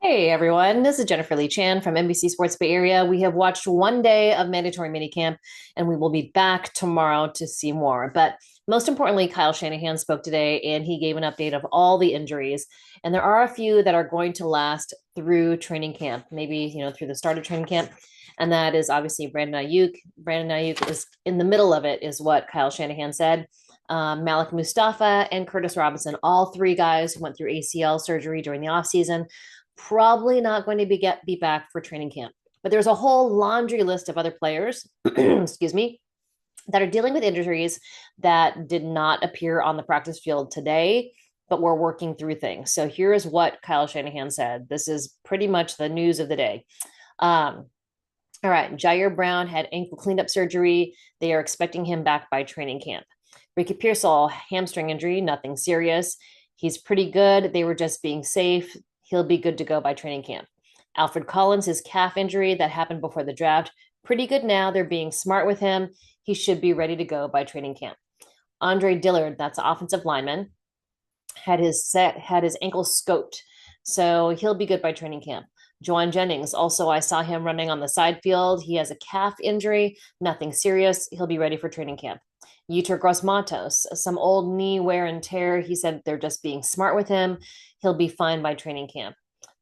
Hey everyone, this is Jennifer Lee Chan from NBC Sports Bay Area. We have watched one day of mandatory minicamp and we will be back tomorrow to see more. But most importantly, Kyle Shanahan spoke today and he gave an update of all the injuries. And there are a few that are going to last through training camp, maybe, through the start of training camp. And that is obviously Brandon Ayuk. Brandon Ayuk is in the middle of it, is what Kyle Shanahan said. Malik Mustafa and Curtis Robinson, all three guys who went through ACL surgery during the offseason, probably not going to be back for training camp. But there's a whole laundry list of other players, excuse me, that are dealing with injuries that did not appear on the practice field today, but we're working through things. So here is what Kyle Shanahan said. This is pretty much the news of the day. All right, Jair Brown had ankle cleanup surgery. They are expecting him back by training camp. Ricky Pearsall, hamstring injury, nothing serious. He's pretty good. They were just being safe. He'll be good to go by training camp. Alfred Collins, his calf injury that happened before the draft, pretty good now. They're being smart with him. He should be ready to go by training camp. Andre Dillard, that's an offensive lineman, had his ankle scoped, so he'll be good by training camp. Joan Jennings, also, I saw him running on the side field. He has a calf injury, nothing serious. He'll be ready for training camp. Yetur Gross-Matos, some old knee wear and tear. He said they're just being smart with him. He'll be fine by training camp.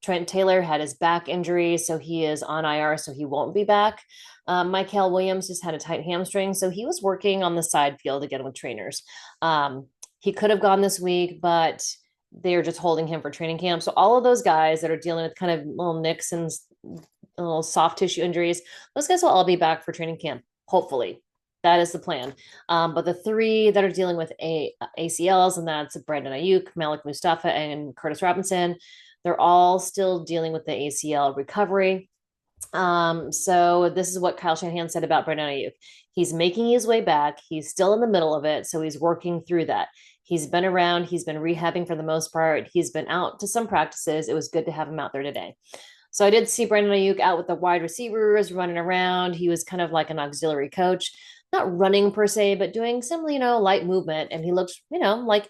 Trent Taylor had his back injury, so he is on IR, so he won't be back. Kyle Williams just had a tight hamstring, so he was working on the side field again with trainers. He could have gone this week, but they're just holding him for training camp. So all of those guys that are dealing with kind of little nicks and little soft tissue injuries, those guys will all be back for training camp, hopefully. That is the plan. But the three that are dealing with ACLs, and that's Brandon Ayuk, Malik Mustafa, and Curtis Robinson, they're all still dealing with the ACL recovery. So this is what Kyle Shanahan said about Brandon Ayuk. He's making his way back. He's still in the middle of it, so he's working through that. He's been around. He's been rehabbing for the most part. He's been out to some practices. It was good to have him out there today. So I did see Brandon Ayuk out with the wide receivers running around. He was kind of like an auxiliary coach, not running per se, but doing some, light movement. And he looks, like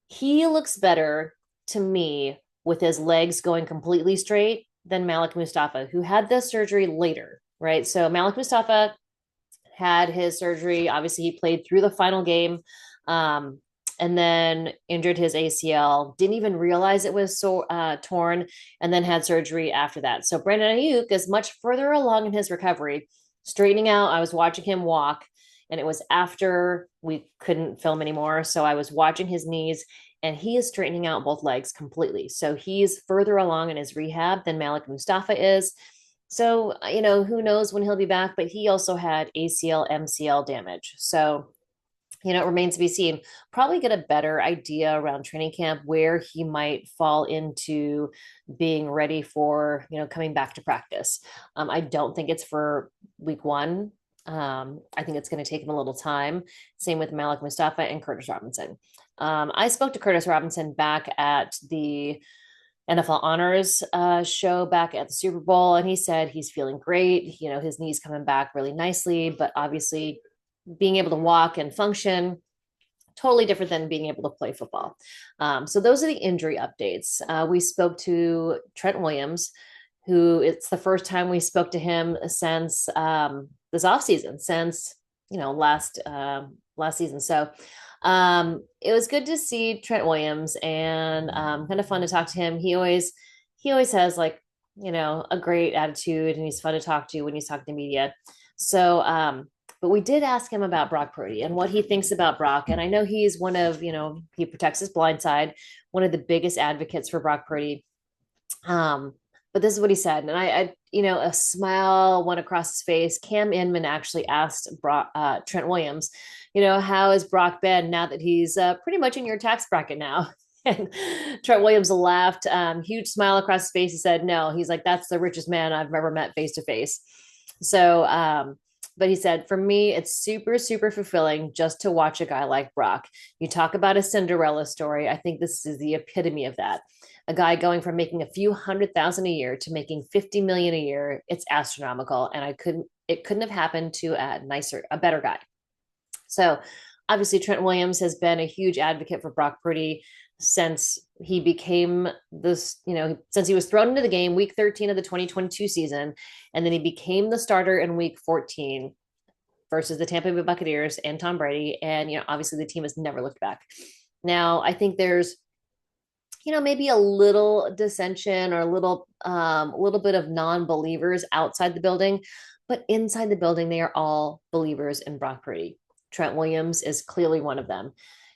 he looks better to me with his legs going completely straight than Malik Mustafa, who had the surgery later, right? So Malik Mustafa had his surgery. Obviously, he played through the final game. And then injured his ACL, didn't even realize it was torn, and then had surgery after that. So Brandon Ayuk is much further along in his recovery, straightening out. I was watching him walk, and it was after we couldn't film anymore. So I was watching his knees, and he is straightening out both legs completely. So he's further along in his rehab than Malik Mustafa is. So, who knows when he'll be back, but he also had ACL, MCL damage. So it remains to be seen. Probably get a better idea around training camp where he might fall into being ready for, coming back to practice. I don't think it's for week one. I think it's going to take him a little time. Same with Malik Mustafa and Curtis Robinson. I spoke to Curtis Robinson back at the NFL Honors show back at the Super Bowl, and he said he's feeling great. His knee's coming back really nicely, but obviously being able to walk and function totally different than being able to play football. So those are the injury updates. We spoke to Trent Williams, who it's the first time we spoke to him since this offseason, since last season. So it was good to see Trent Williams, and kind of fun to talk to him. He always has a great attitude, and he's fun to talk to when he's talking to media. So but we did ask him about Brock Purdy and what he thinks about Brock. And I know he's one of, he protects his blind side, one of the biggest advocates for Brock Purdy. But this is what he said. And a smile went across his face. Cam Inman actually asked Trent Williams, how has Brock been now that he's pretty much in your tax bracket now? And Trent Williams laughed, huge smile across his face. He said, no, he's like, that's the richest man I've ever met face to face. So, but he said, for me, it's super, super fulfilling just to watch a guy like Brock. You talk about a Cinderella story. I think this is the epitome of that. A guy going from making a few $100,000 a year to making 50 million a year. It's astronomical. And it couldn't have happened to a better guy. So obviously Trent Williams has been a huge advocate for Brock Purdy since, he became this, since he was thrown into the game week 13 of the 2022 season, and then he became the starter in week 14 versus the Tampa Bay Buccaneers and Tom Brady. And, obviously the team has never looked back. Now, I think there's, maybe a little dissension or a little bit of non-believers outside the building, but inside the building, they are all believers in Brock Purdy. Trent Williams is clearly one of them.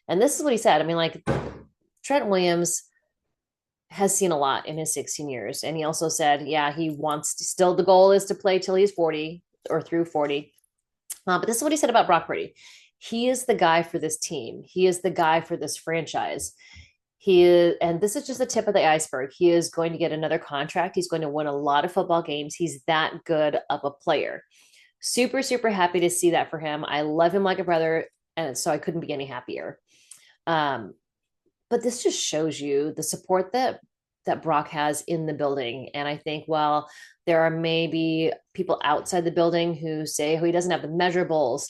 And this is what he said. I mean, like, Trent Williams has seen a lot in his 16 years. And he also said, yeah, he wants to, still the goal is to play till he's 40 or through 40. But this is what he said about Brock Purdy. He is the guy for this team. He is the guy for this franchise. He is, and this is just the tip of the iceberg. He is going to get another contract. He's going to win a lot of football games. He's that good of a player. Super, super happy to see that for him. I love him like a brother. And so I couldn't be any happier. But this just shows you the support that Brock has in the building. And I think, well, there are maybe people outside the building who say, oh, he doesn't have the measurables,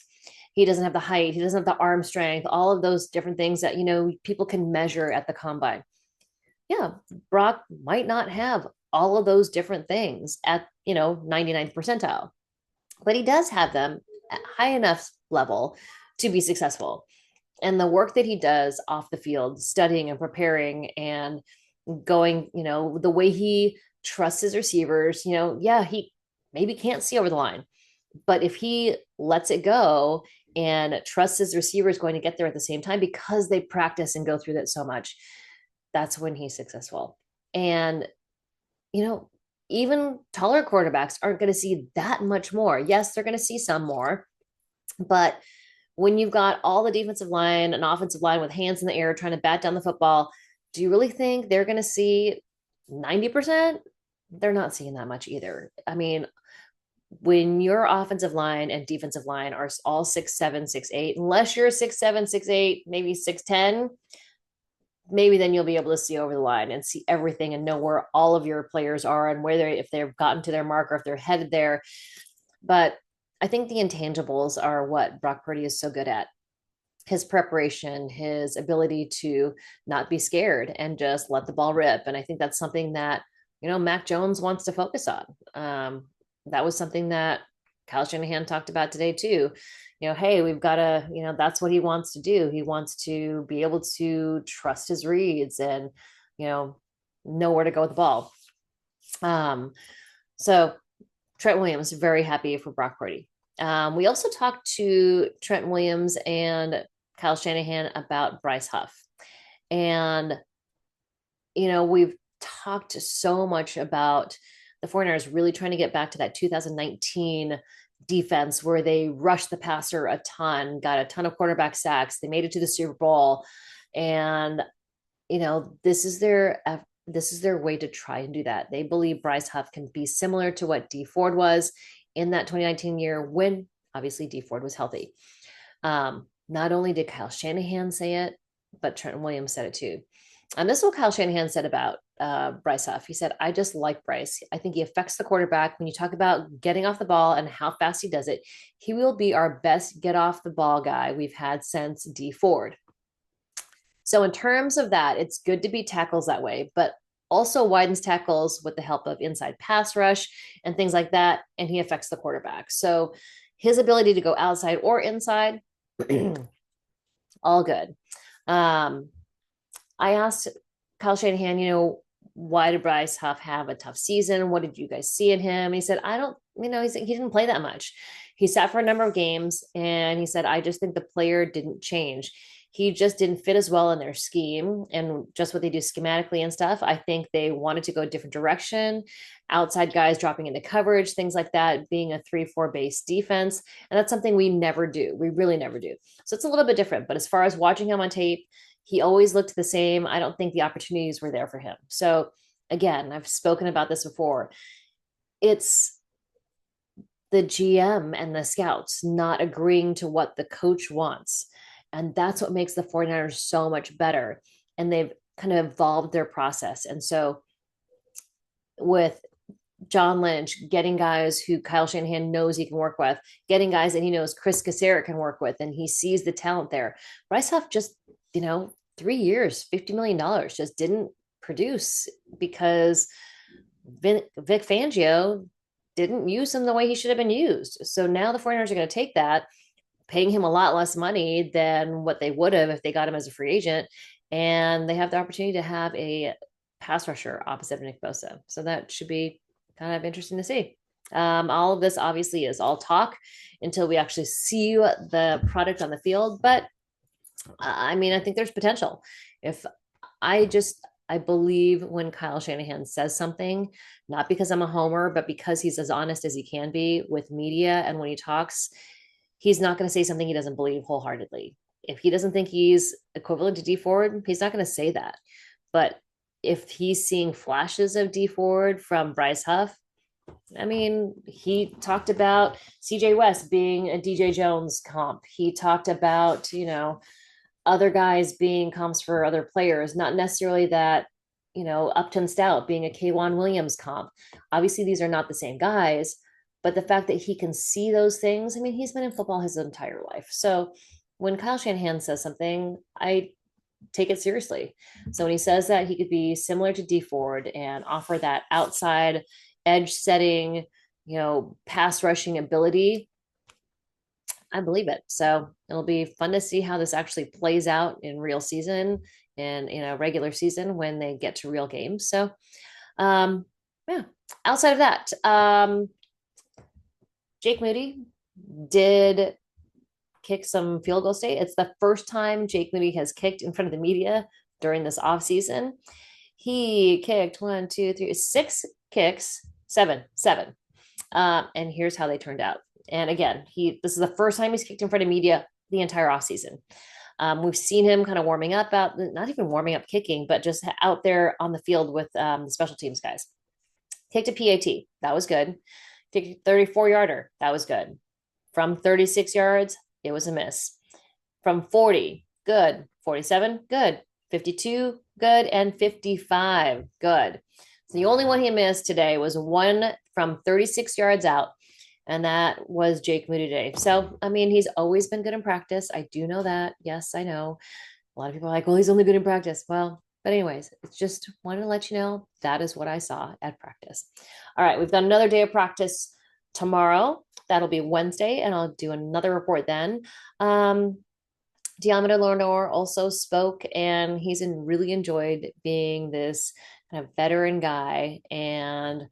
he doesn't have the height, he doesn't have the arm strength, all of those different things that, people can measure at the combine. Yeah, Brock might not have all of those different things at, 99th percentile, but he does have them at high enough level to be successful. And the work that he does off the field, studying and preparing and going, the way he trusts his receivers, yeah, he maybe can't see over the line, but if he lets it go and trusts his receivers going to get there at the same time because they practice and go through that so much, that's when he's successful. And, even taller quarterbacks aren't going to see that much more. Yes, they're going to see some more, but when you've got all the defensive line and offensive line with hands in the air trying to bat down the football, do you really think they're going to see 90%? They're not seeing that much either. I mean, when your offensive line and defensive line are all 6'7", 6'8", unless you're 6'7", 6'8", maybe 6'10", maybe then you'll be able to see over the line and see everything and know where all of your players are and where if they've gotten to their mark or if they're headed there. But I think the intangibles are what Brock Purdy is so good at. His preparation, his ability to not be scared and just let the ball rip. And I think that's something that, Mac Jones wants to focus on. That was something that Kyle Shanahan talked about today too. Hey, we've got to, that's what he wants to do. He wants to be able to trust his reads and, know where to go with the ball. So Trent Williams, very happy for Brock Purdy. We also talked to Trent Williams and Kyle Shanahan about Bryce Huff. And, we've talked so much about the 49ers really trying to get back to that 2019 defense where they rushed the passer a ton, got a ton of quarterback sacks. They made it to the Super Bowl. And, this is their way to try and do that. They believe Bryce Huff can be similar to what Dee Ford was in that 2019 year when obviously Dee Ford was healthy. Not only did Kyle Shanahan say it, but Trent Williams said it too. And this is what Kyle Shanahan said about Bryce Huff. He said, I just like Bryce. I think he affects the quarterback. When you talk about getting off the ball and how fast he does it, he will be our best get off the ball guy we've had since Dee Ford. So in terms of that, it's good to be tackles that way, but also widens tackles with the help of inside pass rush and things like that. And he affects the quarterback. So his ability to go outside or inside, all good. I asked Kyle Shanahan, why did Bryce Huff have a tough season? What did you guys see in him? He said, I don't, he didn't play that much. He sat for a number of games and he said, I just think the player didn't change. He just didn't fit as well in their scheme and just what they do schematically and stuff. I think they wanted to go a different direction. Outside guys dropping into coverage, things like that, being a 3-4 base defense. And that's something we never do. We really never do. So it's a little bit different. But as far as watching him on tape, he always looked the same. I don't think the opportunities were there for him. So again, I've spoken about this before. It's the GM and the scouts not agreeing to what the coach wants. And that's what makes the 49ers so much better. And they've kind of evolved their process. And so with John Lynch, getting guys who Kyle Shanahan knows he can work with, getting guys that he knows Chris Kasserick can work with, and he sees the talent there. Bryce Huff just, 3 years, $50 million just didn't produce because Vic Fangio didn't use him the way he should have been used. So now the 49ers are going to take that, paying him a lot less money than what they would have if they got him as a free agent. And they have the opportunity to have a pass rusher opposite of Nick Bosa. So that should be kind of interesting to see. All of this obviously is all talk until we actually see the product on the field. But I mean, I think there's potential. If I just, I believe when Kyle Shanahan says something, not because I'm a homer, but because he's as honest as he can be with media. And when he talks, he's not going to say something he doesn't believe wholeheartedly. If he doesn't think he's equivalent to D Ford, he's not going to say that. But if he's seeing flashes of D Ford from Bryce Huff, I mean, he talked about CJ West being a DJ Jones comp. He talked about, other guys being comps for other players, not necessarily that, Upton Stout being a K'Wan Williams comp. Obviously, these are not the same guys, but the fact that he can see those things, I mean, he's been in football his entire life. So when Kyle Shanahan says something, I take it seriously. So when he says that he could be similar to D Ford and offer that outside edge setting, pass rushing ability, I believe it. So it'll be fun to see how this actually plays out in real season and regular season when they get to real games. So yeah, outside of that, Jake Moody did kick some field goal state. It's the first time Jake Moody has kicked in front of the media during this offseason. He kicked 6 kicks, seven. And here's how they turned out. And again, this is the first time he's kicked in front of media the entire offseason. We've seen him kind of warming up not even warming up kicking, but just out there on the field with the special teams guys. Kicked a PAT. That was good. Kicked a 34-yarder. That was good. From 36 yards, it was a miss. From 40, good. 47, good. 52, good. And 55, good. So the only one he missed today was one from 36 yards out, and that was Jake Moody today. So, I mean, he's always been good in practice. I do know that. Yes, I know. A lot of people are like, well, he's only good in practice. Well, but anyways, it's just wanted to let you know that is what I saw at practice. All right, we've got another day of practice tomorrow. That'll be Wednesday, and I'll do another report then. Deommodore Lenoir also spoke, and he's really enjoyed being this kind of veteran guy and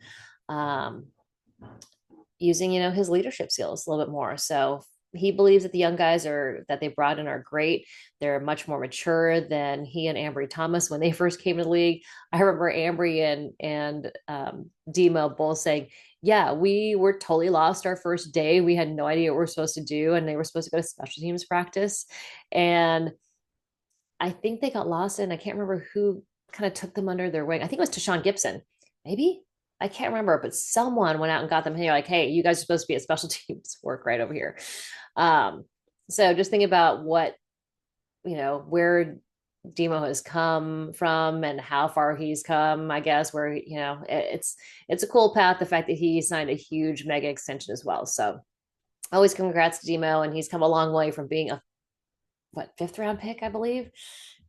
using, his leadership skills a little bit more. So he believes that the young guys that they brought in are great. They're much more mature than he and Ambry Thomas when they first came to the league. I remember Ambry and Demo both saying, yeah, we were totally lost our first day. We had no idea what we're supposed to do. And they were supposed to go to special teams practice. And I think they got lost, and I can't remember who kind of took them under their wing. I think it was Tashawn Gibson, maybe. I can't remember, but someone went out and got them here, like, hey, you guys are supposed to be at special teams work right over here. So just think about what, where Demo has come from and how far he's come, I guess, where, it's a cool path. The fact that he signed a huge mega extension as well. So always congrats to Demo, and he's come a long way from being a 5th round pick, I believe.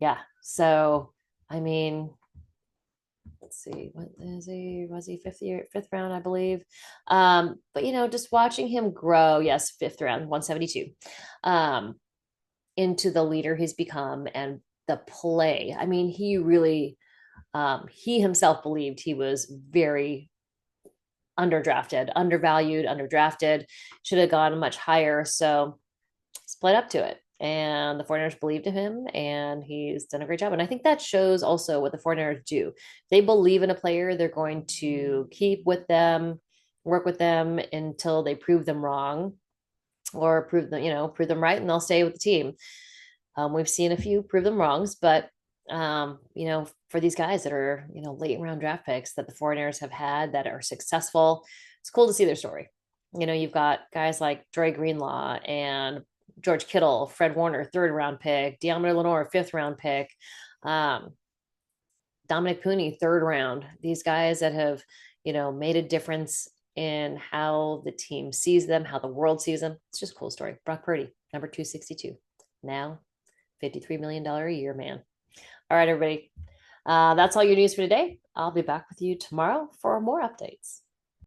Yeah. So, I mean, let's see, what is he? Was he 5th round, I believe. But just watching him grow, yes, 5th round, 172, into the leader he's become and the play. I mean, he really, he himself believed he was very underdrafted, undervalued, underdrafted, should have gone much higher. So split up to it. And the 49ers believed in him, and he's done a great job. And I think that shows also what the 49ers do. They believe in a player, they're going to keep with them, work with them until they prove them wrong or prove them right, and they'll stay with the team. We've seen a few prove them wrongs, but for these guys that are, late round draft picks that the 49ers have had that are successful, it's cool to see their story. You've got guys like Dre Greenlaw and George Kittle, Fred Warner, 3rd round pick, Deommodore Lenoir, 5th round pick, Dominic Pooney, 3rd round. These guys that have, made a difference in how the team sees them, how the world sees them. It's just a cool story. Brock Purdy, number 262. Now, $53 million a year, man. All right, everybody. That's all your news for today. I'll be back with you tomorrow for more updates.